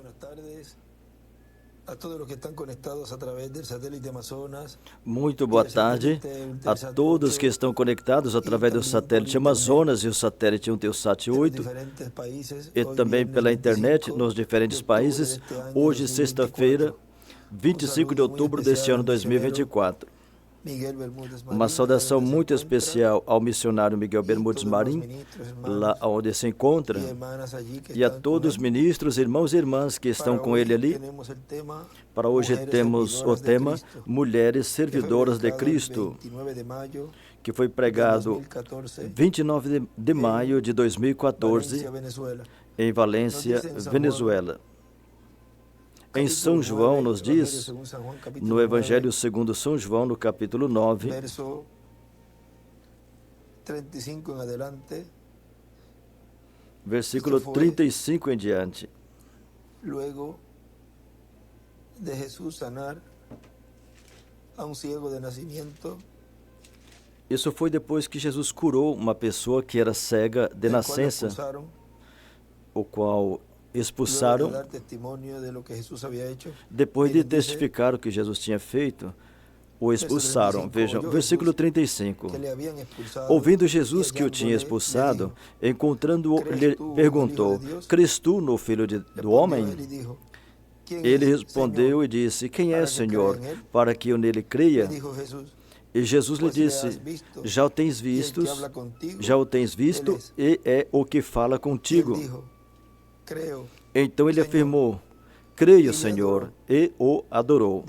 buenas tardes a todos os que estão conectados através do satélite Amazonas. Muito boa tarde a todos que estão conectados através do satélite Amazonas e o satélite Intelsat 8 e também pela internet nos diferentes países. Hoje, sexta-feira, 25 de outubro deste ano 2024. Uma saudação muito especial ao missionário Miguel Bermudes Marim, lá onde se encontra, e a todos os ministros, irmãos e irmãs que estão com ele ali. Para hoje temos o tema Mulheres Servidoras de Cristo, que foi pregado 29 de maio de 2014 em Valência, Venezuela. Em São João nos diz, no Evangelho segundo São João, no capítulo 9, versículo 35 em diante. Luego de Jesús sanar a um ciego de nascimento. Isso foi depois que Jesus curou uma pessoa que era cega de nascença, o qual expulsaram, depois de testificar o que Jesus tinha feito, o expulsaram. Vejam, versículo 35. Ouvindo Jesus que o tinha expulsado, encontrando-o, lhe perguntou: Crês tu no Filho do Homem? Ele respondeu e disse: Quem é, Senhor, para que eu nele creia? E Jesus lhe disse: Já o tens visto, e é o que fala contigo. Então ele afirmou: Creio, Senhor, e o adorou.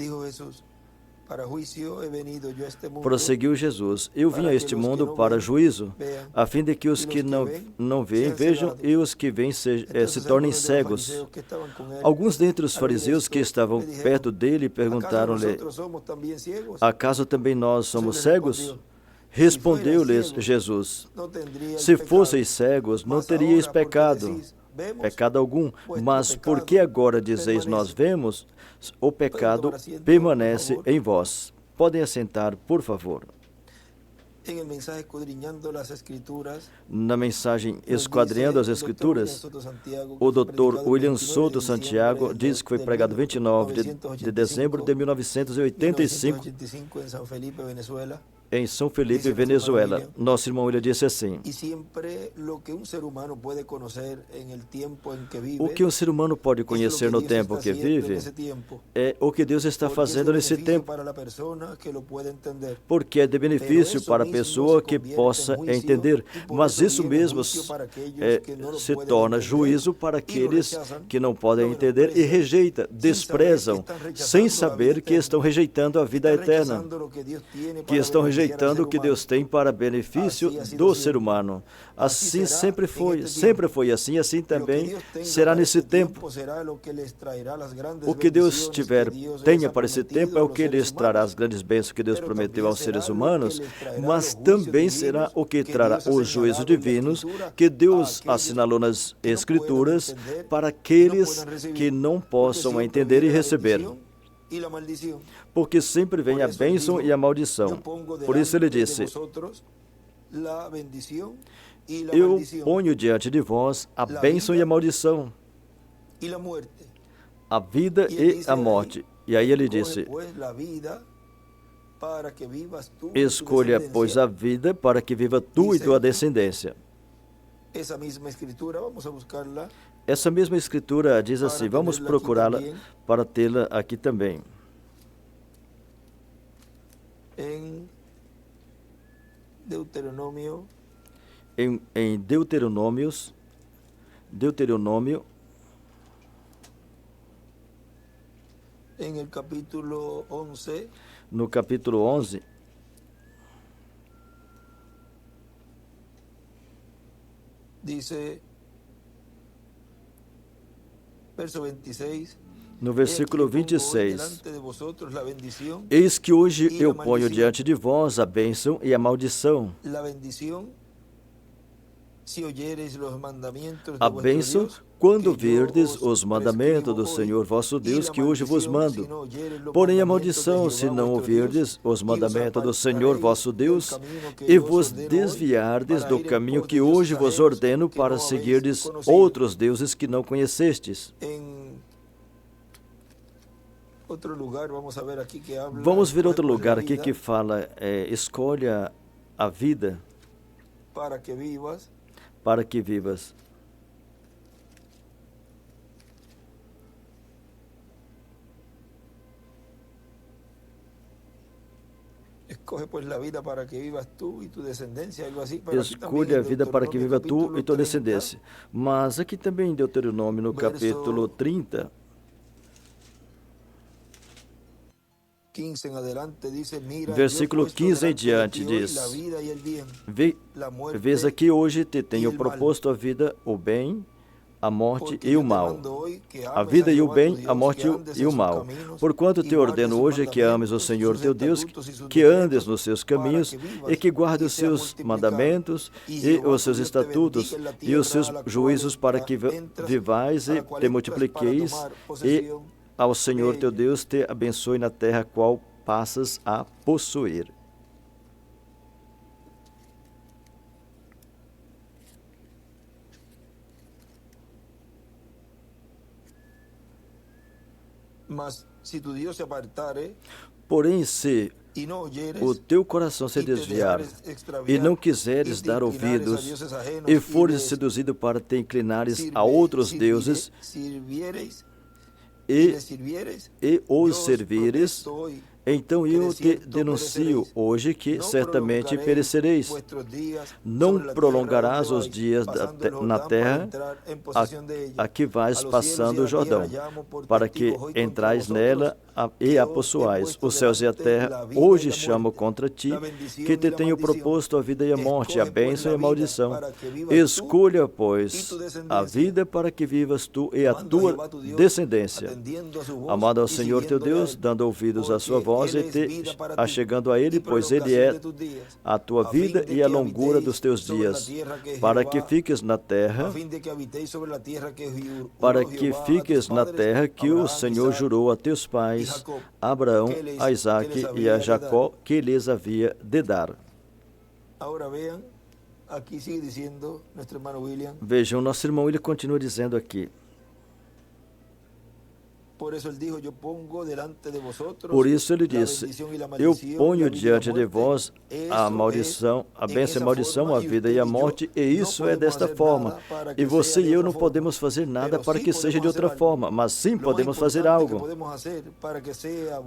Prosseguiu Jesus: Eu vim a este mundo para juízo, a fim de que os que não veem vejam e os que veem se tornem cegos. Alguns dentre os fariseus que estavam perto dele perguntaram-lhe: Acaso também nós somos cegos? Respondeu-lhes Jesus: Se fosseis cegos, não teríeis pecado algum, mas porque agora dizeis nós vemos, o pecado permanece em vós. Podem assentar, por favor. Na mensagem Esquadrinhando as Escrituras, o Dr. William Souto Santiago diz que foi pregado 29 de dezembro de 1985 em São Felipe, Venezuela. Nosso irmão William disse assim: o que um ser humano pode conhecer no tempo que vive é o que Deus está fazendo nesse tempo, porque é de benefício para a pessoa que possa entender, mas isso mesmo se torna juízo para aqueles que não podem entender e desprezam, sem saber que estão rejeitando a vida eterna, que estão rejeitando o que Deus tem para benefício do ser humano. Assim sempre foi assim também será nesse tempo. O que Deus tenha para esse tempo é o que lhes trará as grandes bênçãos que Deus prometeu aos seres humanos, mas também será o que trará os juízos divinos que Deus assinalou nas Escrituras para aqueles que não possam entender e receber. Porque sempre vem a bênção e a maldição. Por isso ele disse: Eu ponho diante de vós a bênção e a maldição, a vida e a morte. E aí ele disse: Escolha, pois, a vida para que viva tu e tua descendência. Essa mesma escritura diz assim, vamos procurá-la para tê-la aqui também. Em Deuteronômio, em capítulo 11, no capítulo 11, diz, verso 26, no versículo 26, Eis que hoje eu ponho diante de vós a bênção e a maldição. A bênção quando verdes os mandamentos do Senhor vosso Deus, que hoje vos mando. Porém a maldição, se não ouvirdes os mandamentos do Senhor vosso Deus, e vos desviardes do caminho que hoje vos ordeno para seguirdes outros deuses que não conhecestes. Vamos ver outro lugar aqui que fala, escolha a vida para que vivas. Escolha a vida para que viva tu e tua descendência. Mas aqui também em Deuteronômio, no capítulo 30, versículo 15 em diante, diz: Vês aqui hoje te tenho proposto a vida, o bem, a morte e o mal. A vida e o bem, a morte e o mal. Porquanto te ordeno hoje que ames o Senhor teu Deus, que andes nos seus caminhos e que guardes os seus mandamentos e os seus estatutos e os seus juízos, para que vivais e te multipliqueis, e ao Senhor teu Deus te abençoe na terra qual passas a possuir. Porém, se o teu coração se desviar e não quiseres dar ouvidos e fores seduzido para te inclinares a outros deuses e os servires, então eu te denuncio hoje que certamente perecereis. Não prolongarás os dias na terra a que vais passando o Jordão, para que entrais nela e a possuais. Os céus e a terra hoje chamo contra ti, que te tenho proposto a vida e a morte, a bênção e a maldição. Escolha, pois, a vida para que vivas tu e a tua descendência. Amado ao Senhor teu Deus, dando ouvidos à sua voz, e te achegando a Ele, pois Ele é a tua vida e a longura dos teus dias, para que fiques na terra, que o Senhor jurou a teus pais, a Abraão, a Isaque e a Jacó, que lhes havia de dar. Vejam, nosso irmão William continua dizendo aqui: por isso ele disse: eu ponho diante de vós a maldição, a bênção e a maldição, a vida e a morte, e isso é desta forma. E você e eu não podemos fazer nada para que seja de outra forma, mas sim podemos fazer algo.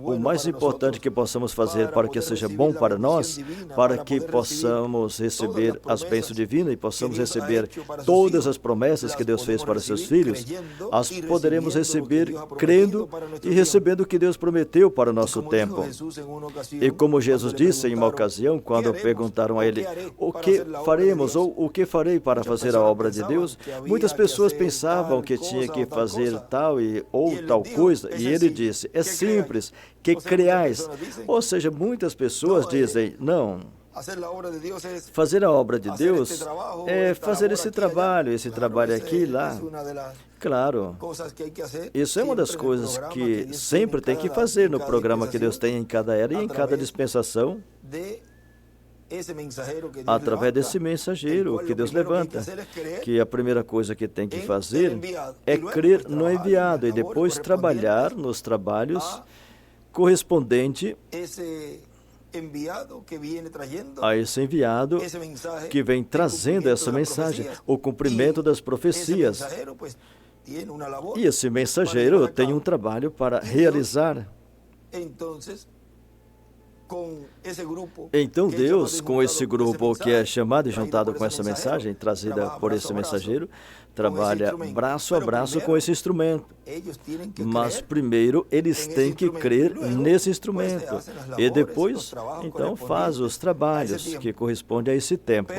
O mais importante que possamos fazer para que seja bom para nós, para que possamos receber as bênçãos divinas e possamos receber todas as promessas que Deus fez para seus filhos, as poderemos receber crendo e recebendo o que Deus prometeu para o nosso tempo. E como Jesus disse em uma ocasião, quando perguntaram a ele: o que faremos ou o que farei para fazer a obra de Deus? Muitas pessoas pensavam que tinha que fazer tal ou tal coisa, e ele disse: é simples, que creais. Ou seja, muitas pessoas dizem: não, fazer a obra de Deus é fazer esse trabalho aqui e lá. Claro, isso é uma das coisas que sempre tem que fazer no programa que Deus tem em cada era e em cada dispensação, através desse mensageiro que Deus levanta, que a primeira coisa que tem que fazer é crer no enviado e depois trabalhar nos trabalhos correspondentes a esse enviado que vem trazendo essa mensagem, o cumprimento das profecias. E esse mensageiro tem um trabalho para realizar. Então Deus, com esse grupo que é chamado e juntado com essa mensagem, trazida por esse mensageiro, trabalha braço a braço com esse instrumento. Mas primeiro eles têm que crer nesse instrumento. E depois, então, faz os trabalhos que correspondem a esse tempo.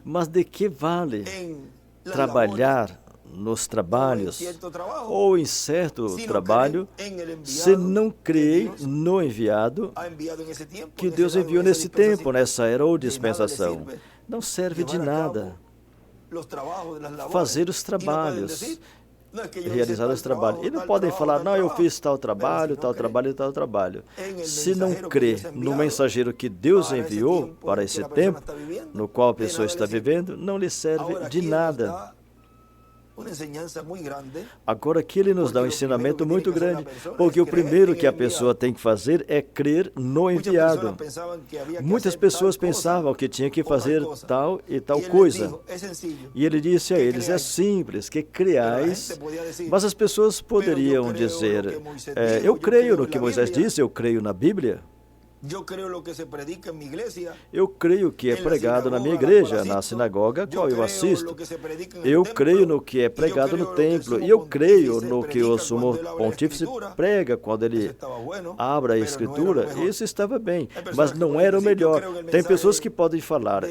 Mas de que vale trabalhar nos trabalhos ou em certo trabalho se não crê no enviado que Deus enviou nesse tempo, nessa era ou dispensação? Não serve de nada fazer os trabalhos, realizar os trabalhos. E não podem falar: não, eu fiz tal trabalho, tal trabalho e tal trabalho. Se não crê no mensageiro que Deus enviou para esse tempo, no qual a pessoa está vivendo, não lhe serve de nada. Agora aqui ele nos dá um ensinamento muito grande, porque o primeiro que a pessoa tem que fazer é crer no enviado. Muitas pessoas pensavam que tinha que fazer tal e tal coisa. E ele disse a eles, é simples, que creais. Mas as pessoas poderiam dizer, eu creio no que Moisés disse, eu creio na Bíblia. Eu creio que é pregado na minha igreja, na sinagoga a qual eu assisto. Eu creio no que é pregado no templo. E eu creio no que o sumo pontífice prega quando ele abre a escritura. Isso estava bem, mas não era o melhor. Tem pessoas que podem falar,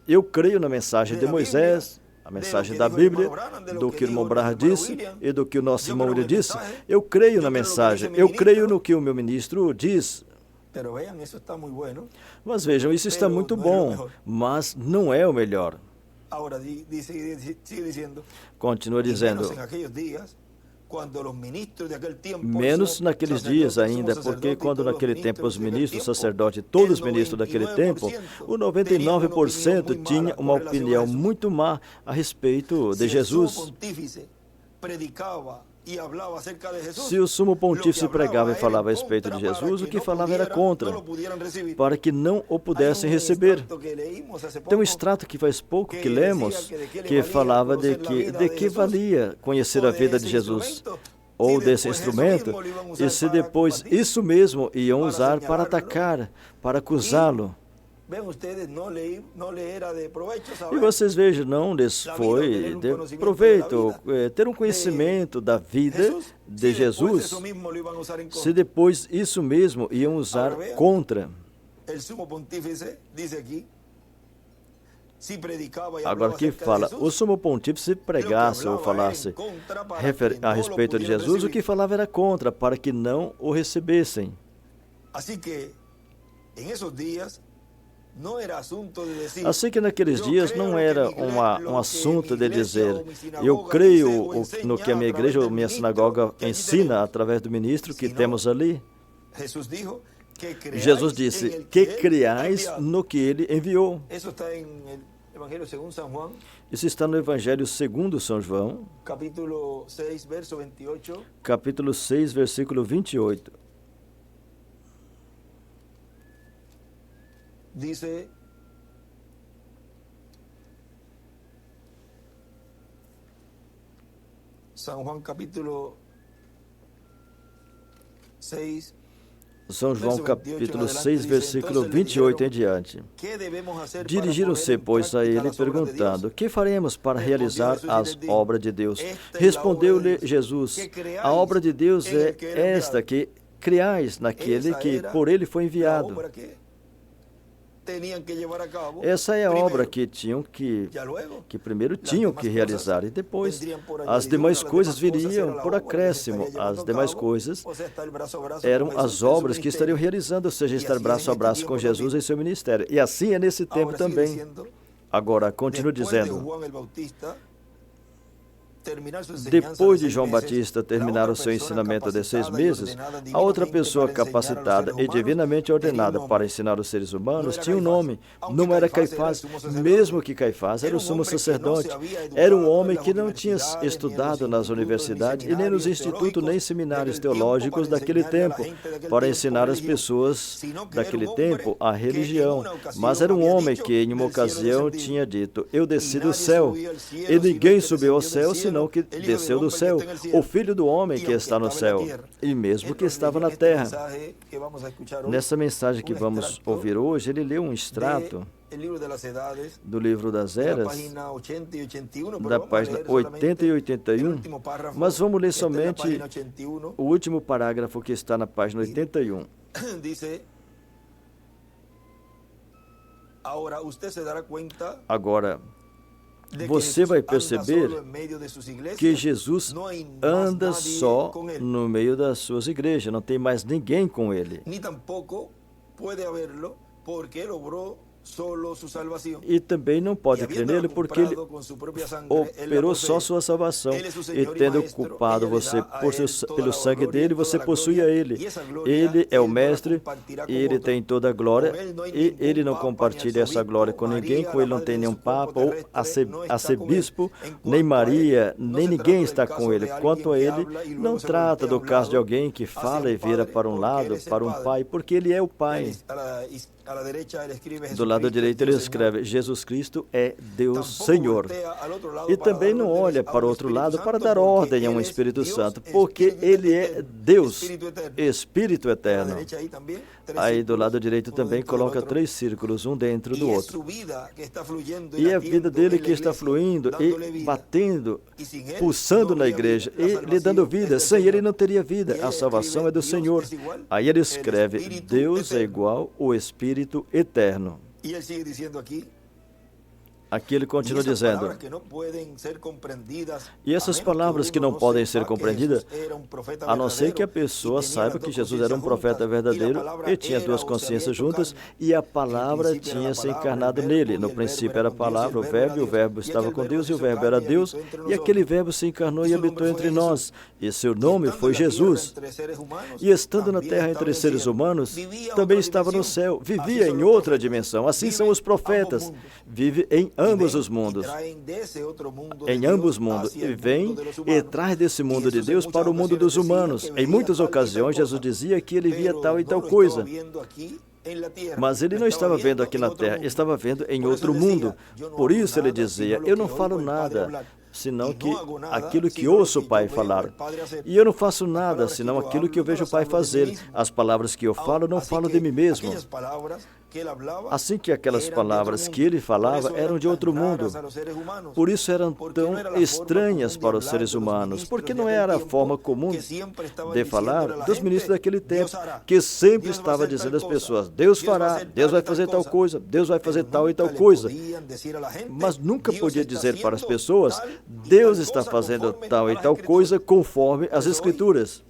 eu creio na mensagem de Moisés, a mensagem da Bíblia, do que o irmão Branham disse e do que o nosso irmão William disse. Eu creio na mensagem, eu creio no que o meu ministro diz. Mas vejam, isso está muito bom, mas não é o melhor. Continua dizendo, menos naqueles dias ainda, porque quando naquele tempo os ministros, sacerdotes, todos os ministros daquele tempo, o 99% tinha uma opinião muito má a respeito de Jesus. Se o sumo pontífice pregava e falava a respeito de Jesus, o que falava era contra, para que não o pudessem receber. Tem um extrato que faz pouco que lemos, que falava de que valia conhecer a vida de Jesus, ou desse instrumento, e se depois isso mesmo iam usar para atacar, para acusá-lo. E vocês vejam, não lhes foi de proveito ter um conhecimento da vida de Jesus, se depois isso mesmo iam usar contra. Agora aqui fala, o sumo pontífice pregasse ou falasse a respeito de Jesus, o que falava era contra, para que não o recebessem. Assim que naqueles dias não era um assunto de dizer, eu creio no que a minha igreja ou minha sinagoga ensina através do ministro que temos ali. Jesus disse, que creais no que ele enviou. Isso está no Evangelho segundo São João, capítulo 6, versículo 28. Dice, São João capítulo 6, São João capítulo 6, versículo 28 em diante. Dirigiram-se, pois, a ele, perguntando, que faremos para realizar as obras de Deus? Respondeu-lhe Jesus, a obra de Deus é esta, que creais naquele que por ele foi enviado. Essa é a obra que primeiro tinham que realizar, e depois as demais coisas viriam por acréscimo. As demais coisas eram as obras que estariam realizando, ou seja, estar braço a braço com Jesus em seu ministério. E assim é nesse tempo também. Agora, continua dizendo, depois de João Batista terminar o seu ensinamento de 6 meses, a outra pessoa capacitada e divinamente ordenada para ensinar os seres humanos tinha um nome. Não era Caifás, mesmo que Caifás era o sumo sacerdote. Era um homem que não tinha estudado nas universidades e nem nos institutos nem seminários teológicos daquele tempo para ensinar as pessoas daquele tempo a religião. Mas era um homem que em uma ocasião tinha dito, eu desci do céu e ninguém subiu ao céu senão que desceu do céu, o Filho do Homem que está no céu, e mesmo que estava na terra. Nessa mensagem que vamos ouvir hoje, ele leu um extrato do livro das Eras, da página 80 e 81, mas vamos ler somente o último parágrafo que está na página 81. Agora, você vai perceber que Jesus anda só no meio das suas igrejas, não tem mais ninguém com ele. E também não pode crer nele porque ele operou só sua salvação. E tendo culpado você pelo sangue dele, você possui a ele. Ele é o mestre e ele tem toda a glória. E ele não compartilha essa glória com ninguém, com ele não tem nenhum papa ou arcebispo, nem Maria, nem ninguém está com ele. Quanto a ele, não trata do caso de alguém que fala e vira para um lado, para um pai, porque ele é o pai. Do lado direito ele escreve: Jesus Cristo é Deus Senhor. E também não olha para o outro lado para dar ordem a um Espírito Santo, porque ele é Deus, Espírito Eterno. Aí do lado direito também coloca 3 círculos, um dentro do outro. E a vida dele que está fluindo e batendo, pulsando na igreja e lhe dando vida. Sem ele não teria vida. A salvação é do Senhor. Aí ele escreve: Deus é igual o Espírito Eterno. Aqui ele continua dizendo, e essas palavras que não podem ser compreendidas, a não ser que a pessoa saiba que Jesus era um profeta verdadeiro e tinha 2 consciências juntas, e a palavra tinha se encarnado nele. No princípio era a palavra, o verbo estava com Deus, e o verbo era Deus, e aquele verbo se encarnou e habitou entre nós, e seu nome foi Jesus. E estando na terra entre seres humanos, também estava no céu, vivia em outra dimensão. Assim são os profetas, vive em ambos os mundos, e vem e traz desse mundo de Deus para o mundo dos humanos. Em muitas ocasiões, Jesus dizia que ele via tal e tal coisa, mas ele não estava vendo aqui na terra, estava vendo em outro mundo. Por isso ele dizia: eu não falo nada senão que aquilo que ouço o Pai falar. E eu não faço nada senão aquilo que eu vejo o Pai fazer. As palavras que eu falo, não falo de mim mesmo. Assim que aquelas palavras que ele falava eram de outro mundo. Por isso eram tão estranhas para os seres humanos, porque não era a forma comum de falar dos ministros daquele tempo, que sempre estava dizendo às pessoas: Deus fará, Deus vai fazer tal coisa, Deus vai fazer tal e tal coisa. Mas nunca podia dizer para as pessoas: Deus está fazendo tal e tal coisa conforme as Escrituras.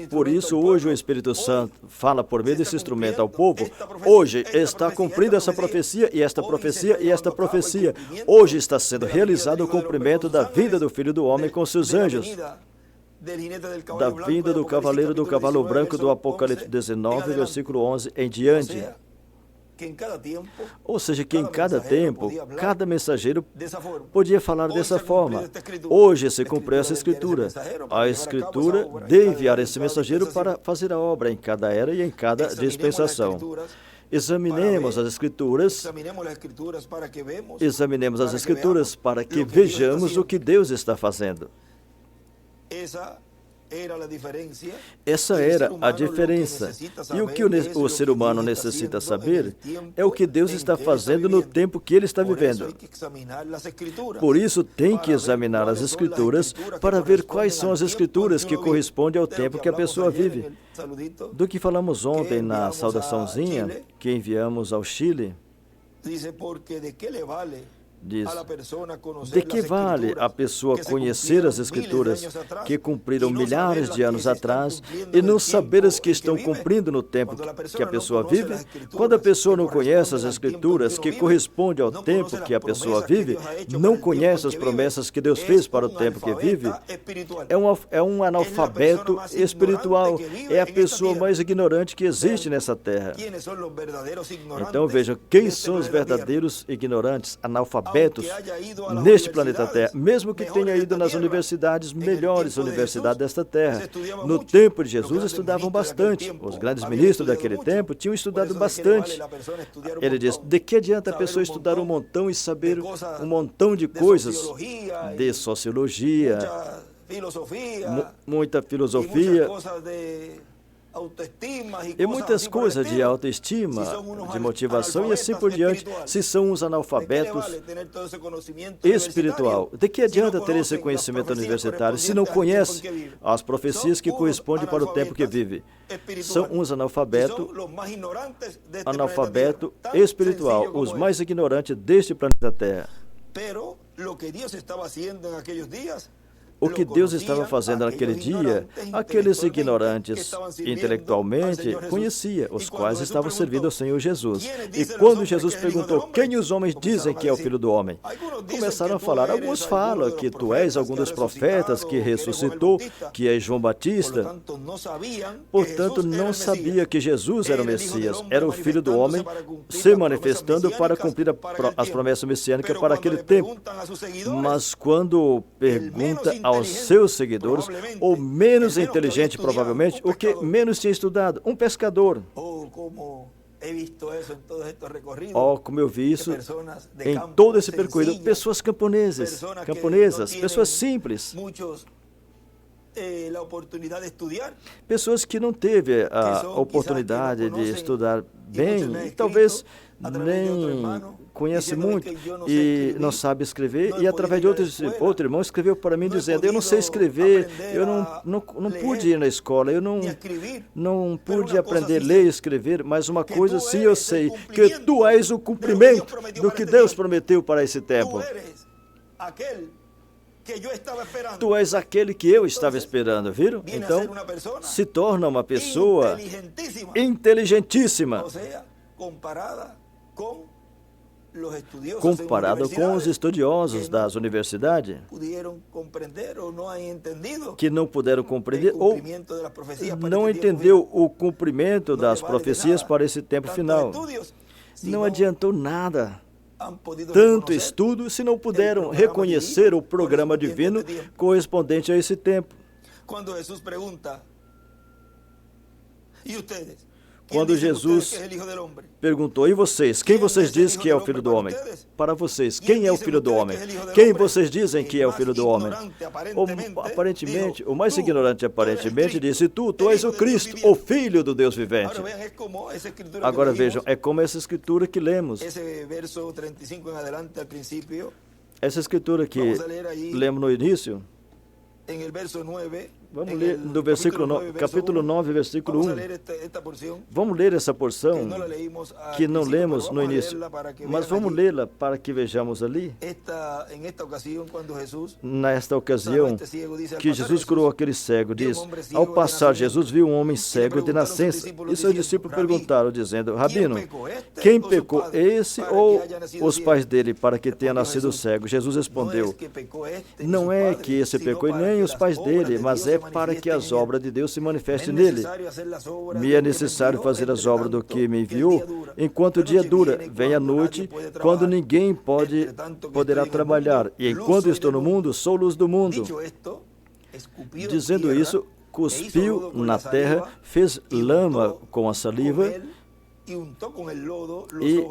Por isso, hoje o Espírito Santo fala por meio desse instrumento ao povo. Hoje está cumprindo essa profecia, e esta profecia, e esta profecia. Hoje está sendo realizado o cumprimento da vinda do Filho do Homem com seus anjos. Da vinda do cavaleiro do cavalo branco do Apocalipse 19, versículo 11 em diante. Ou seja, que em cada tempo, cada mensageiro podia falar dessa forma. Hoje se cumpriu essa Escritura. A Escritura de enviar esse mensageiro para fazer a obra em cada era e em cada dispensação. Examinemos as Escrituras para que vejamos o que Deus está fazendo. Essa era a diferença. E o que o ser humano necessita saber é o que Deus está fazendo no tempo que ele está vivendo. Por isso, tem que examinar as Escrituras para ver quais são as Escrituras que correspondem ao tempo que a pessoa vive. Do que falamos ontem na saudaçãozinha que enviamos ao Chile, diz: de que vale a pessoa conhecer as Escrituras que cumpriram milhares de anos atrás e não saber as que estão cumprindo no tempo que a pessoa vive? Quando a pessoa não conhece as Escrituras que correspondem ao tempo que a pessoa vive, não conhece as promessas que Deus fez para o tempo que vive, é um analfabeto espiritual, é a pessoa mais ignorante que existe nessa terra. Então vejam, quem são os verdadeiros ignorantes, analfabetos, neste planeta Terra, mesmo que tenha ido nas universidades, melhores universidades desta Terra. No tempo de Jesus estudavam bastante. Os grandes ministros daquele tempo tinham estudado bastante. Ele diz: de que adianta a pessoa estudar um montão e saber um montão de coisas de sociologia, muita filosofia, e muitas coisas de autoestima, de motivação e assim por diante, se são uns analfabetos espiritual. De que adianta ter esse conhecimento universitário se não conhece as profecias que correspondem para o tempo que vive? São uns analfabeto espiritual, os mais ignorantes deste planeta Terra. o que Deus estava fazendo naquele dia, aqueles ignorantes intelectualmente conhecia, os quais estavam servindo ao Senhor Jesus. E quando Jesus perguntou, quem os homens dizem que é o Filho do Homem? Começaram a falar, alguns falam que tu és algum dos profetas que ressuscitou, que és João Batista. Portanto, não sabia que Jesus era o Messias, era o Filho do Homem se manifestando para cumprir as promessas messiânicas para aquele tempo. Mas quando pergunta aos seus seguidores, o menos inteligente provavelmente, o que menos tinha estudado, um pescador. Como eu vi isso em todo esse percorrido, pessoas camponesas, pessoas simples, pessoas que não teve a oportunidade de estudar bem, e talvez nem conhece muito e não sabe escrever, e através de outro irmão escreveu para mim dizendo, eu não sei escrever, eu não pude ir na escola, eu não pude aprender a ler e escrever, mas uma coisa sim eu sei, que tu és o cumprimento do que Deus prometeu para esse tempo. Tu és aquele que eu estava esperando, viram? Então, se torna uma pessoa inteligentíssima, comparado com os estudiosos das universidades, que não puderam compreender ou não entendeu o cumprimento das profecias para esse tempo final. Não adiantou nada. Tanto estudo se não puderam reconhecer o programa divino correspondente a esse tempo. Quando Jesus perguntou, e vocês, quem vocês dizem que é o Filho do Homem? Para vocês, quem é o Filho do Homem? Quem vocês dizem que é o Filho do Homem? O mais ignorante aparentemente disse, tu és o Cristo, o Filho do Deus vivente. Agora vejam, é como essa escritura que lemos. Essa escritura que lemos no início. Vamos ler no versículo 9, capítulo 9, versículo 1. Vamos ler essa porção que não lemos no início, mas vamos lê-la para que vejamos ali. Nesta ocasião, que Jesus curou aquele cego, diz, ao passar, Jesus viu um homem cego de nascença. E seus discípulos perguntaram, dizendo, Rabino, quem pecou, esse ou os pais dele, para que tenha nascido cego? Jesus respondeu, não é que esse pecou, nem os pais dele, mas é para que as obras de Deus se manifestem nele. Me é necessário fazer as obras do que me enviou, enquanto o dia dura. Vem a noite, quando ninguém poderá trabalhar. E enquanto estou no mundo, sou luz do mundo. Dizendo isso, cuspiu na terra, fez lama com a saliva e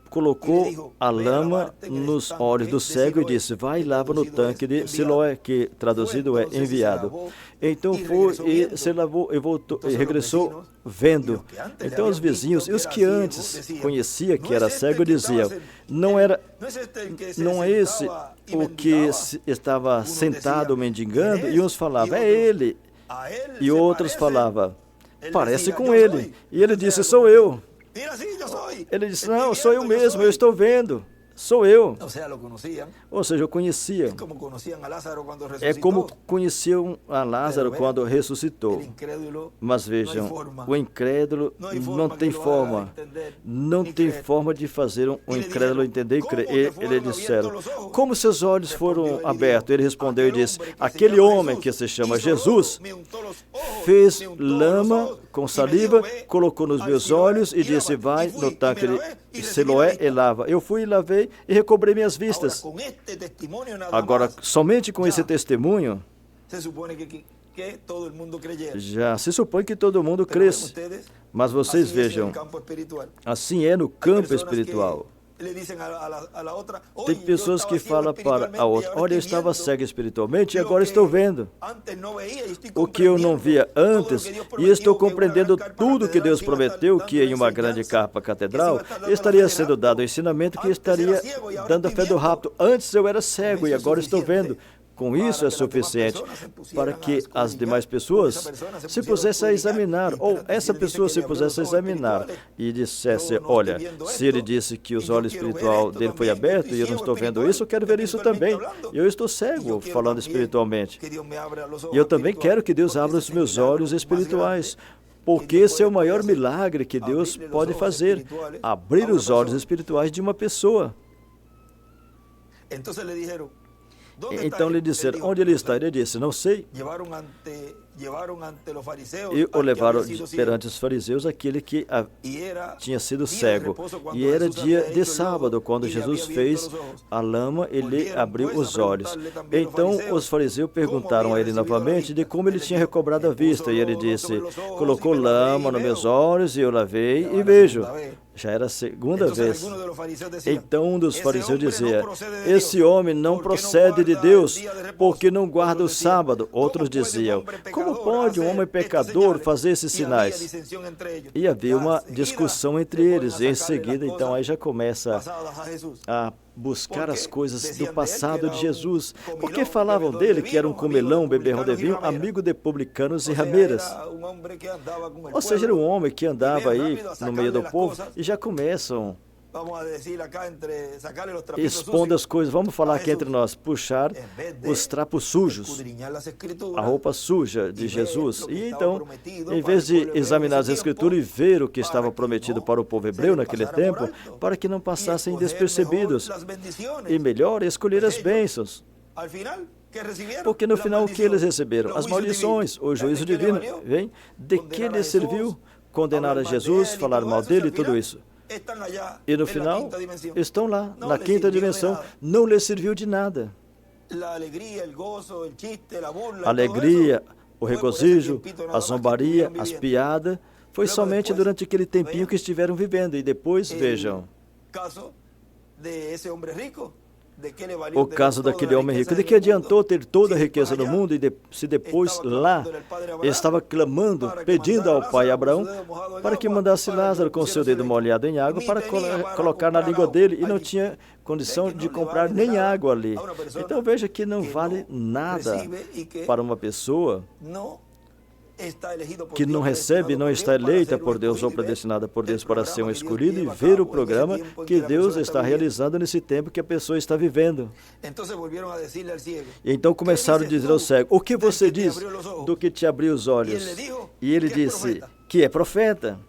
colocou a lama nos olhos do cego e disse, vai e lava no tanque de Siloé, que traduzido é enviado. Então foi e se lavou e voltou e regressou vendo. Então os vizinhos e os que antes conhecia que era cego diziam, não é esse o que estava sentado mendigando? E uns falavam, é ele. E outros falavam, parece com ele. E ele disse, sou eu. Ele disse, não, sou eu mesmo, eu estou vendo. Sou eu. Ou seja, eu conhecia. É como conheciam a Lázaro quando ressuscitou. Mas vejam, o incrédulo não tem forma. Não tem forma de fazer um incrédulo entender e crer. Ele disseram, como seus olhos foram abertos? Ele respondeu e disse, aquele homem que se chama Jesus fez lama com saliva, colocou nos meus olhos e disse, vai no tanque de Siloé e lava. Eu fui e lavei e recobrei minhas vistas. Agora, somente com esse testemunho, já se supõe que todo mundo cresce. Mas vocês vejam, assim é no campo espiritual. Tem pessoas que falam para a outra, olha, eu estava cego espiritualmente e agora estou vendo o que eu não via antes e estou compreendendo tudo que Deus prometeu, que em uma grande capa catedral estaria sendo dado o ensinamento que estaria dando a fé do rapto. Antes eu era cego e agora estou vendo. com isso é suficiente para que as demais pessoas se pusessem a examinar, ou essa pessoa se pusesse a examinar e dissesse, olha, se ele disse que os olhos espiritual dele foi aberto e eu não estou vendo isso, eu quero ver isso também. Eu estou cego falando espiritualmente. E eu também quero que Deus abra os meus olhos espirituais, porque esse é o maior milagre que Deus pode fazer, abrir os olhos espirituais de uma pessoa. Então lhe disseram, onde ele está? Ele disse, não sei. E o levaram perante os fariseus, aquele que tinha sido cego. E era dia de sábado, quando Jesus fez a lama, ele abriu os olhos. Então os fariseus perguntaram a ele novamente de como ele tinha recobrado a vista. E ele disse, colocou lama nos meus olhos e eu lavei e vejo. Já era a segunda vez. Então um dos fariseus dizia, esse homem não procede de Deus, porque não guarda o sábado. Outros diziam, como pode um homem pecador fazer esses sinais? E havia uma discussão entre eles. E em seguida, então, aí já começa a buscar as coisas do passado de Jesus. Porque falavam dele que era um comelão, beberrão de vinho, amigo de publicanos e rameiras. Ou seja, era um homem que andava aí no meio do povo e já começam expondo as coisas, vamos falar aqui entre nós, puxar os trapos sujos, a roupa suja de Jesus. E então, em vez de examinar as Escrituras e ver o que estava prometido para o povo hebreu naquele tempo, para que não passassem despercebidos, e melhor, escolher as bênçãos. Porque no final o que eles receberam? As maldições, o juízo divino. Vem, de que lhes serviu condenar a Jesus, falar mal dele e tudo isso? E no final, estão lá, na quinta dimensão. Não lhes serviu de nada. A alegria, o regozijo, a zombaria, as piadas, foi somente durante aquele tempinho que estiveram vivendo. E depois, vejam, o caso daquele homem rico. De que adiantou ter toda a riqueza do mundo e se depois lá estava clamando, pedindo ao pai Abraão para que mandasse Lázaro com seu dedo molhado em água para colocar na língua dele e não tinha condição de comprar nem água ali. Então veja que não vale nada para uma pessoa que não recebe, não está eleita por Deus ou predestinada por Deus para ser um escolhido e ver o programa que Deus está realizando nesse tempo que a pessoa está vivendo. E então começaram a dizer ao cego, o que você diz do que te abriu os olhos? E ele disse, que é profeta.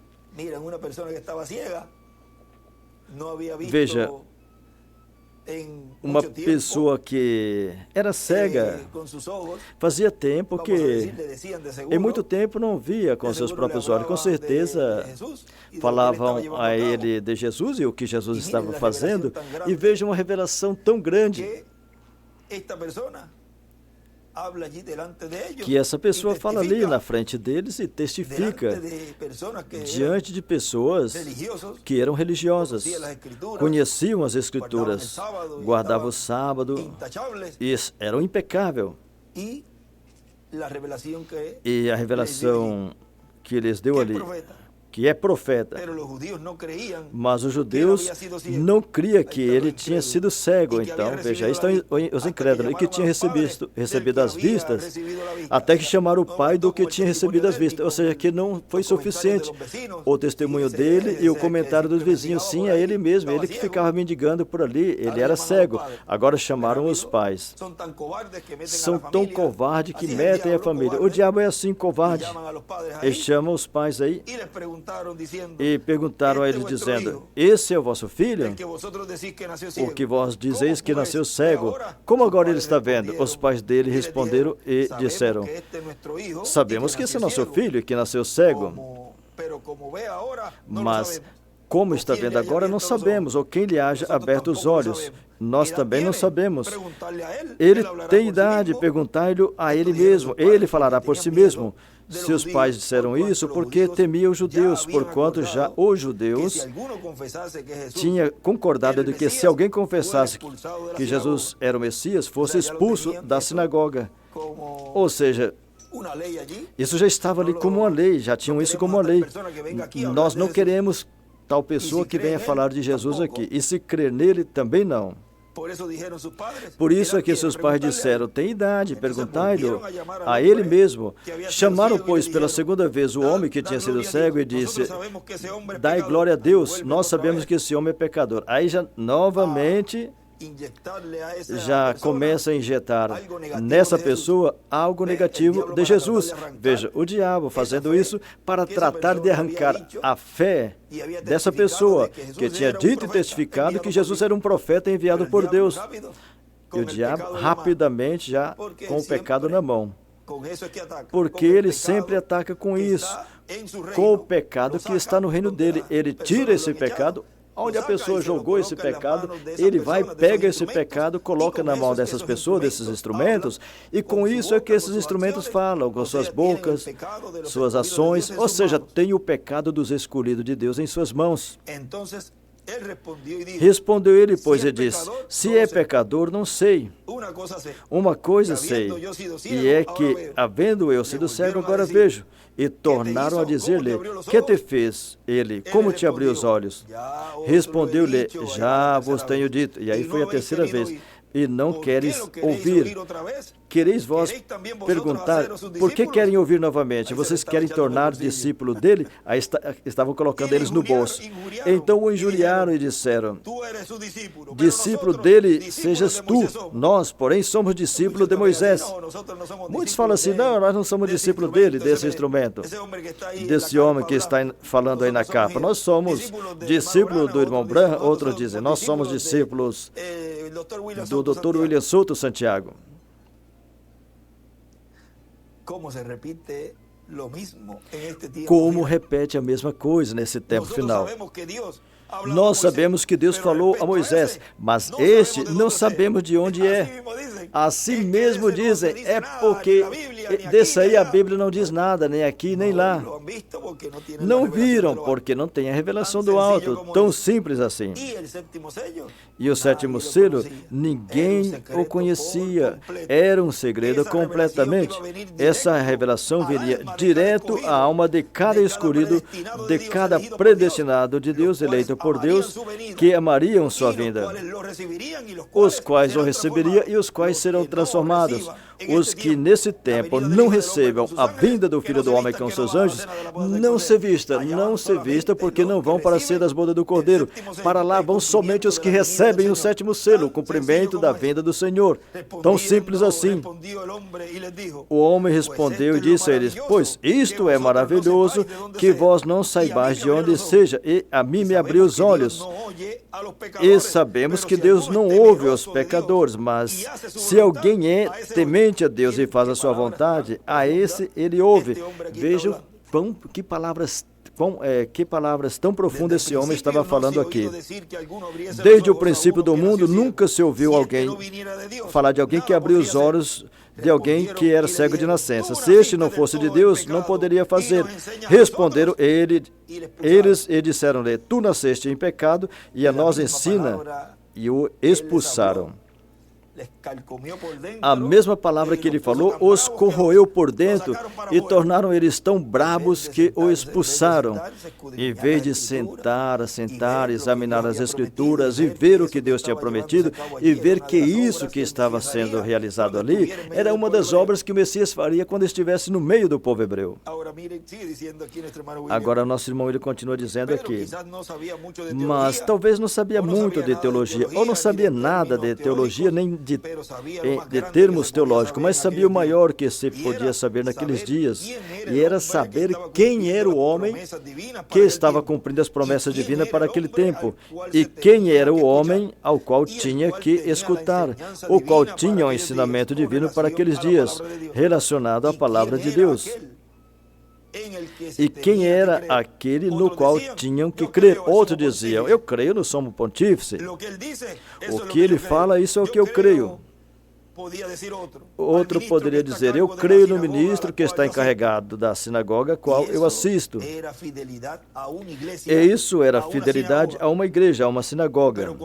Veja, uma pessoa que era cega, fazia tempo que, em muito tempo, não via com seus próprios olhos. Com certeza, falavam a ele de Jesus e o que Jesus estava fazendo, e veja uma revelação tão grande que essa pessoa fala ali na frente deles e testifica diante de pessoas que eram religiosas, conheciam as Escrituras, guardavam o sábado e eram impecáveis. E a revelação que eles deu ali, que é profeta. Mas os judeus não criam que ele tinha sido cego. Então, veja, aí estão os incrédulos, e que tinha recebido as vistas, até que chamaram o pai do que tinha recebido as vistas. Ou seja, que não foi suficiente o testemunho dele e o comentário dos vizinhos. Sim, é ele mesmo, ele que ficava mendigando por ali, ele era cego. Agora chamaram os pais. São tão covardes que metem a família. O diabo é assim, covarde. Eles chamam os pais aí e perguntaram a eles dizendo, esse é o vosso filho? O que vós dizeis que nasceu cego, como agora ele está vendo? Os pais dele responderam e disseram, sabemos que esse é nosso filho e que nasceu cego, mas como está vendo agora, não sabemos, ou quem lhe haja aberto os olhos. Nós também não sabemos. Ele tem idade, perguntai-lhe a ele mesmo. Ele falará por si mesmo. Seus pais disseram isso porque temiam os judeus, porquanto já os judeus tinham concordado de que se alguém confessasse que Jesus era o Messias, fosse expulso da sinagoga. Ou seja, isso já estava ali como uma lei, já tinham isso como uma lei. Nós não queremos tal pessoa que venha falar de Jesus aqui. E se crer nele, também não. Por isso é que seus pais disseram, tem idade, perguntai-lhe a ele mesmo. Chamaram, pois, pela segunda vez o homem que tinha sido cego e disse, dai glória a Deus, nós sabemos que esse homem é pecador. Aí já, novamente, já começa a injetar nessa pessoa algo negativo de Jesus. Veja, o diabo fazendo isso para tratar de arrancar a fé dessa pessoa que tinha dito e testificado que Jesus era um profeta enviado por Deus. E o diabo rapidamente já com o pecado na mão. Porque ele sempre ataca com isso, com o pecado que está no reino dele. Ele tira esse pecado. Onde a pessoa jogou esse pecado, ele vai, pega esse pecado, coloca na mão dessas pessoas, desses instrumentos, e com isso é que esses instrumentos falam, com suas bocas, suas ações, ou seja, tem o pecado dos escolhidos de Deus em suas mãos. Respondeu ele, pois, e disse, se é pecador, não sei. Uma coisa sei, e é que, havendo eu sido cego, agora vejo. E tornaram a dizer-lhe, que te fez ele? Como te abriu os olhos? Respondeu-lhe, já vos tenho dito. E aí foi a terceira vez. E não queres ouvir. Quereis vós perguntar, por que querem ouvir novamente? Vocês querem tornar discípulo dele? Aí estavam colocando eles no bolso. Então o injuriaram e disseram, discípulo dele sejas tu. Nós, porém, somos discípulos de Moisés. Muitos falam assim, não, nós não somos discípulos dele, desse instrumento, desse homem que está falando aí na capa. Nós somos discípulos do irmão Branham. Outros dizem, nós somos discípulos do Dr. William Souto Santiago. Como repete a mesma coisa nesse tempo final. Nós sabemos que Deus falou a Moisés, mas este não sabemos de onde é. Assim mesmo dizem, é porque desse aí a Bíblia não diz nada, nem aqui nem lá. Não viram, porque não tem a revelação do alto, tão simples assim. E o sétimo selo, ninguém o conhecia, era um segredo completamente. Essa revelação viria direto à alma de cada escolhido, de cada predestinado de Deus, eleito por Deus, que amariam sua vinda, os quais o receberiam e os quais serão transformados. Os que nesse tempo não recebam a vinda do Filho do Homem com seus anjos, não se vista, porque não vão para a ceia das bodas do Cordeiro. Para lá vão somente os que recebem o sétimo selo, o cumprimento da vinda do Senhor. Tão simples assim. O homem respondeu e disse a eles, pois isto é maravilhoso, que vós não saibais de onde seja, e a mim me abriu os olhos. E sabemos que Deus não ouve os pecadores, mas se alguém é temente a Deus e faz a sua vontade, a esse ele ouve. Vejam que palavras tão profundas esse homem estava falando aqui. Desde o princípio do mundo, nunca se ouviu alguém falar de alguém que abriu os olhos de alguém que era cego de nascença. Se este não fosse de Deus, não poderia fazer. Responderam eles e disseram-lhe, tu nasceste em pecado e a nós ensina, e o expulsaram. A mesma palavra que ele falou os corroeu por dentro e tornaram eles tão brabos que o expulsaram. Em vez de sentar, examinar as Escrituras e ver o que Deus tinha prometido e ver que isso que estava sendo realizado ali era uma das obras que o Messias faria quando estivesse no meio do povo hebreu. Agora, nosso irmão ele continua dizendo aqui, mas talvez não sabia muito de teologia, ou não sabia nada de teologia, nem de termos teológicos, mas sabia o maior que se podia saber naqueles dias, e era saber quem era o homem que estava cumprindo as promessas divinas para aquele tempo, e quem era o homem ao qual tinha que escutar, o qual tinha um ensinamento divino para aqueles dias, relacionado à palavra de Deus. E quem era aquele no qual tinham que crer? Outros diziam, eu creio no sumo pontífice. O que ele fala, isso é o que eu creio. Outro poderia dizer, eu creio no ministro que está encarregado da sinagoga, a qual eu assisto. E isso era fidelidade a uma igreja, a uma sinagoga.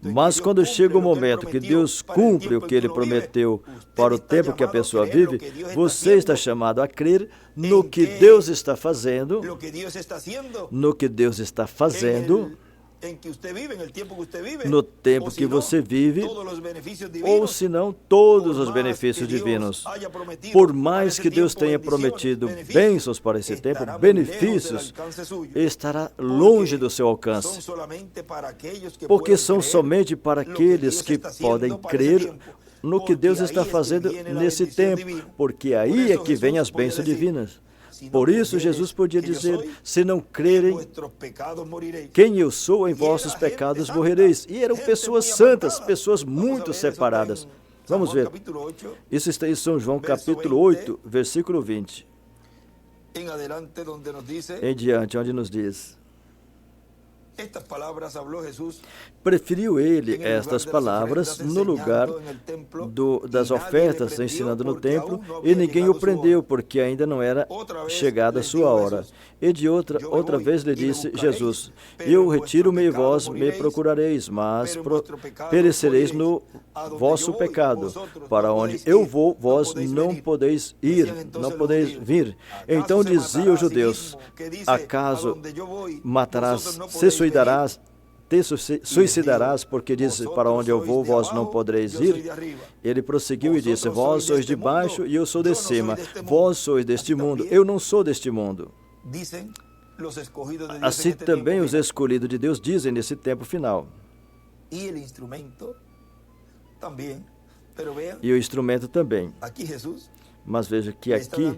Mas quando chega o momento que Deus cumpre o que Ele prometeu para o tempo que a pessoa vive, você está chamado a crer no que Deus está fazendo, no tempo que você vive, ou se não, todos os benefícios divinos. Por mais que Deus tenha prometido bênçãos para esse tempo, benefícios, estará longe do seu alcance, porque são somente para aqueles que podem crer no que Deus está fazendo nesse tempo, porque aí é que vem as bênçãos divinas. Por isso, Jesus podia dizer, se não crerem quem eu sou, em vossos pecados morrereis. E eram pessoas santas, pessoas muito separadas. Vamos ver. Isso está em São João, capítulo 8, versículo 20. Em diante, onde nos diz... Preferiu ele estas palavras no lugar das ofertas, ensinando no templo, e ninguém o prendeu, porque ainda não era chegada a sua hora. E de outra vez lhe disse Jesus, eu retiro-me e vós me procurareis, mas perecereis no vosso pecado. Para onde eu vou, vós não podeis ir, não podeis vir. Então diziam os judeus, acaso matarás, te suicidarás, porque diz, para onde eu vou, vós não podereis ir? Ele prosseguiu e disse, vós sois de baixo e eu sou de cima. Vós sois deste mundo, eu não sou deste mundo. Assim também os escolhidos de Deus dizem nesse tempo final. E o instrumento também. Mas veja que aqui,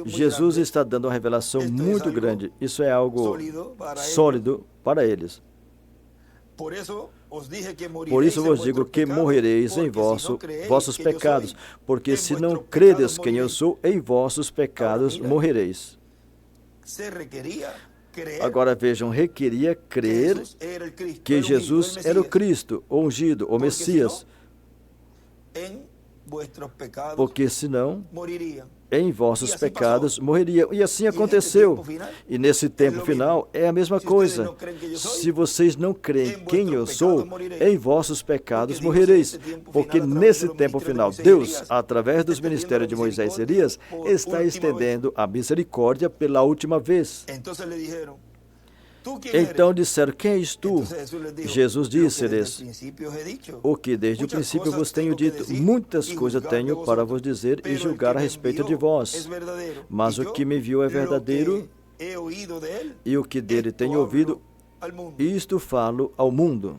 Jesus está dando uma revelação muito grande. Isso é algo sólido para eles. Por isso vos digo que morrereis em vossos pecados, porque se não credes quem eu sou, em vossos pecados morrereis. Agora vejam, requeria crer que Jesus era o Cristo, o ungido, o Messias, porque senão em vossos pecados morreriam. E assim aconteceu. E nesse tempo final é a mesma coisa. Se vocês não creem quem eu sou, em vossos pecados morrereis. Porque nesse tempo final, Deus, através dos ministérios de Moisés e Elias, está estendendo a misericórdia pela última vez. Então disseram, quem és tu? Jesus disse-lhes, o que desde o princípio vos tenho dito, muitas coisas tenho para vos dizer e julgar a respeito de vós. Mas o que me enviou é verdadeiro, e o que dele tenho ouvido, isto falo ao mundo.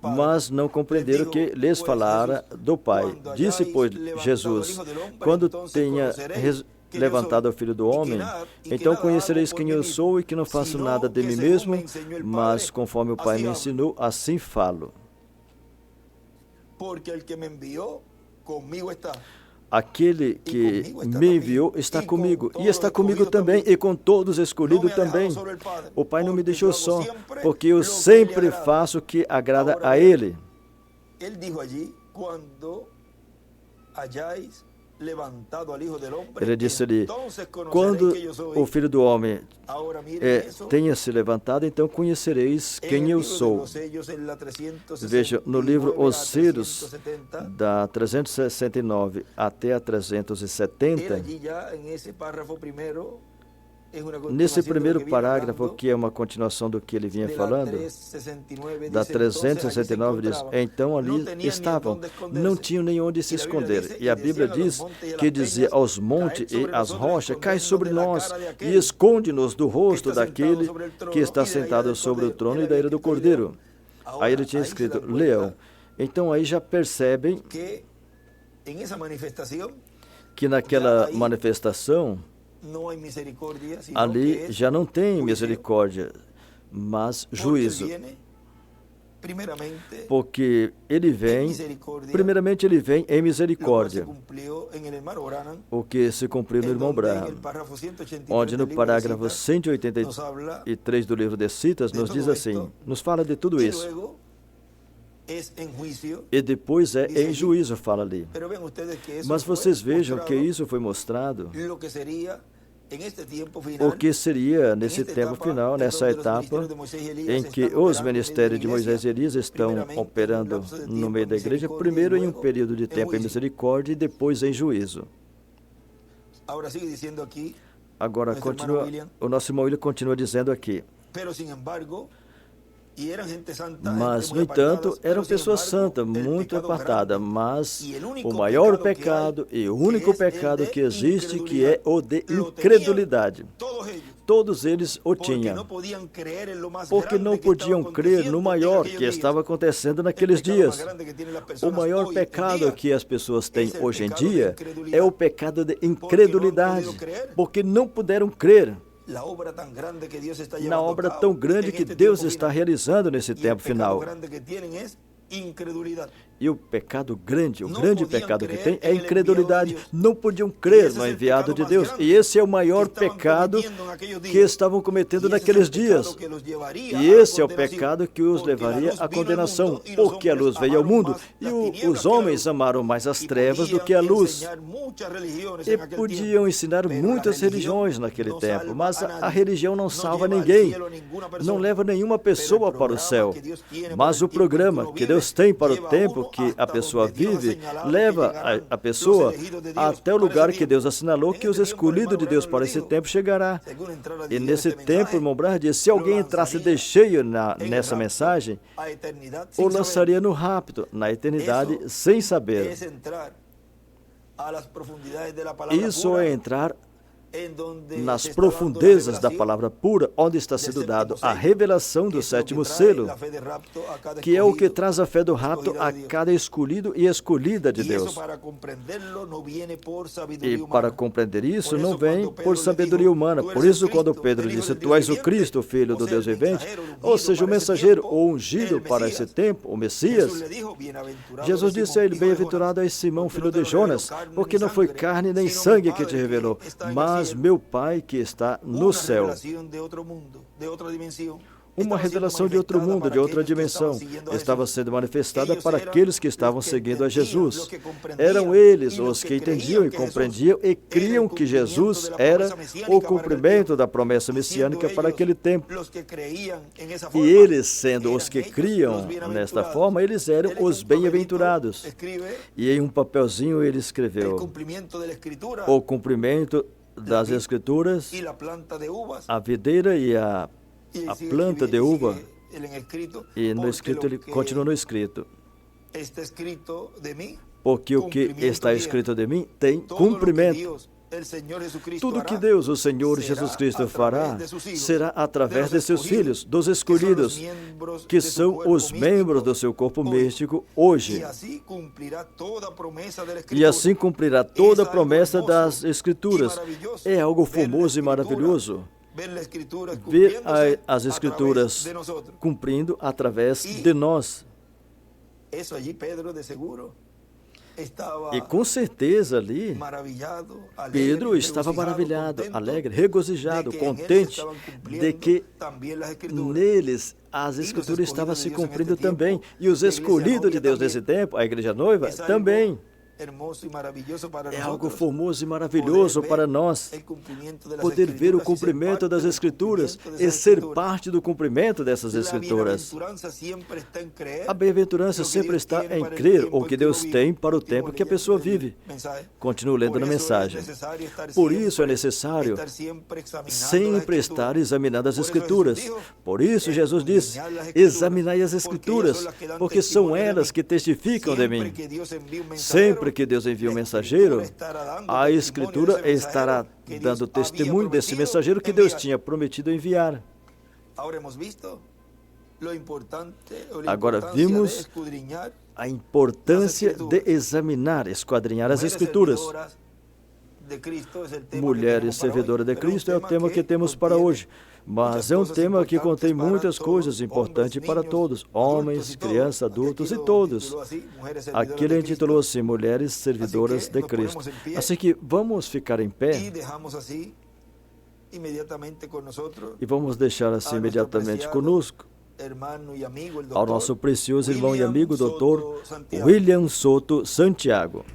Mas não compreenderam que lhes falara do Pai. Disse, pois, Jesus, quando tenha levantado o Filho do Homem, então conhecereis quem eu sou e que não faço nada de mim mesmo, mas conforme o Pai me ensinou, assim falo. Aquele que me enviou está comigo, e está comigo também, e com todos escolhidos também. O Pai não me deixou só, porque eu sempre faço o que agrada a Ele. Ele disse ali, quando hayáis Ele disse ali, quando o Filho do Homem tenha se levantado, então conhecereis quem eu sou. Veja, no livro Os Selos, da 369 até a 370, nesse primeiro parágrafo, que é uma continuação do que ele vinha falando, da 369 diz, então ali estavam, não tinham nem onde se esconder. E a Bíblia diz que dizia aos montes e às rochas, cai sobre nós e esconde-nos do rosto daquele que está sentado sobre o trono e da ira do Cordeiro. Aí ele tinha escrito, leão. Então aí já percebem que naquela manifestação, ali já não tem misericórdia, mas juízo. Porque ele vem, primeiramente ele vem em misericórdia, o que se cumpriu no irmão Branham, onde no parágrafo 183 do livro de Citas nos diz assim, nos fala de tudo isso. E depois é em juízo, fala ali. Mas vocês vejam que isso foi mostrado, o que seria nesse tempo final, nessa etapa em que os ministérios de Moisés e Elias estão operando no meio da igreja, primeiro em um período de tempo em misericórdia e depois em juízo. Agora, o nosso irmão William continua dizendo aqui. Mas, no entanto, eram pessoas santas, muito apartadas, mas o maior pecado e o único pecado que existe, que é o de incredulidade. Todos eles o tinham, porque não podiam crer no maior que estava acontecendo naqueles dias. O maior pecado que as pessoas têm hoje em dia é o pecado de incredulidade, porque não puderam crer na obra tão grande que Deus está realizando nesse tempo final. E o pecado grande, o grande pecado que tem é a incredulidade. Não podiam crer no enviado de Deus. E esse é o maior pecado que estavam cometendo naqueles dias. E esse é o pecado que os levaria à condenação, porque a luz veio ao mundo e os homens amaram mais as trevas do que a luz. E podiam ensinar muitas religiões naquele tempo, mas a religião não salva ninguém, não leva nenhuma pessoa para o céu. Mas o programa que Deus tem para o tempo que a pessoa vive, leva a pessoa até o lugar que Deus assinalou que os escolhidos de Deus para esse tempo chegará. E nesse tempo, irmão Branham disse, se alguém entrasse de cheio nessa mensagem, o lançaria no rápido, na eternidade, sem saber. Isso é entrar nas profundezas da palavra pura, onde está sendo dado a revelação do sétimo selo, que é o que traz a fé do rapto a cada escolhido e escolhida de Deus. E para compreender isso, não vem por sabedoria humana. Por isso, quando Pedro disse, tu és o Cristo, o Filho do Deus vivente, ou seja, o mensageiro ou ungido para esse tempo, o Messias, Jesus disse a ele, bem-aventurado és Simão, filho de Jonas, porque não foi carne nem sangue que te revelou, mas meu Pai que está no céu. Uma revelação de outro mundo, de outra dimensão, estava sendo manifestada para aqueles que estavam seguindo a Jesus. Eram eles os que entendiam e compreendiam e criam que Jesus era o cumprimento da promessa messiânica para aquele tempo. E eles, sendo os que criam nesta forma, eles eram os bem-aventurados. E em um papelzinho ele escreveu o cumprimento das Escrituras, a videira e a planta de uva, e no escrito, ele continua no escrito, porque o que está escrito de mim tem cumprimento. Tudo que Deus, o Senhor Jesus Cristo, fará será através de seus filhos, dos escolhidos, que são os membros do seu corpo místico hoje. E assim cumprirá toda a promessa das Escrituras. É algo famoso e maravilhoso ver as Escrituras cumprindo através de nós. E com certeza ali, Pedro estava maravilhado, alegre, regozijado, contente de que neles as Escrituras estavam se cumprindo também. E os escolhidos de Deus nesse tempo, a igreja noiva, também. É algo formoso e maravilhoso para nós poder ver o cumprimento das Escrituras e ser parte do cumprimento dessas Escrituras. A bem-aventurança sempre está em crer o que Deus tem para o tempo que a pessoa vive. Continuo lendo na mensagem. Por isso é necessário sempre estar examinando as Escrituras. Por isso Jesus disse, examinai as Escrituras, porque são elas que testificam de mim. Sempre que Deus envia um mensageiro, a Escritura estará dando testemunho desse mensageiro que Deus tinha prometido enviar. Agora vimos a importância de examinar, esquadrinhar as Escrituras. Mulheres servidoras de Cristo é o tema que temos para hoje. Mas é um tema que contém muitas coisas importantes para todos, homens, crianças, adultos e todos. Aqui ele intitulou assim, Mulheres Servidoras de Cristo. Assim que vamos ficar em pé e vamos deixar assim imediatamente conosco ao nosso precioso irmão e amigo, Dr. William Soto Santiago.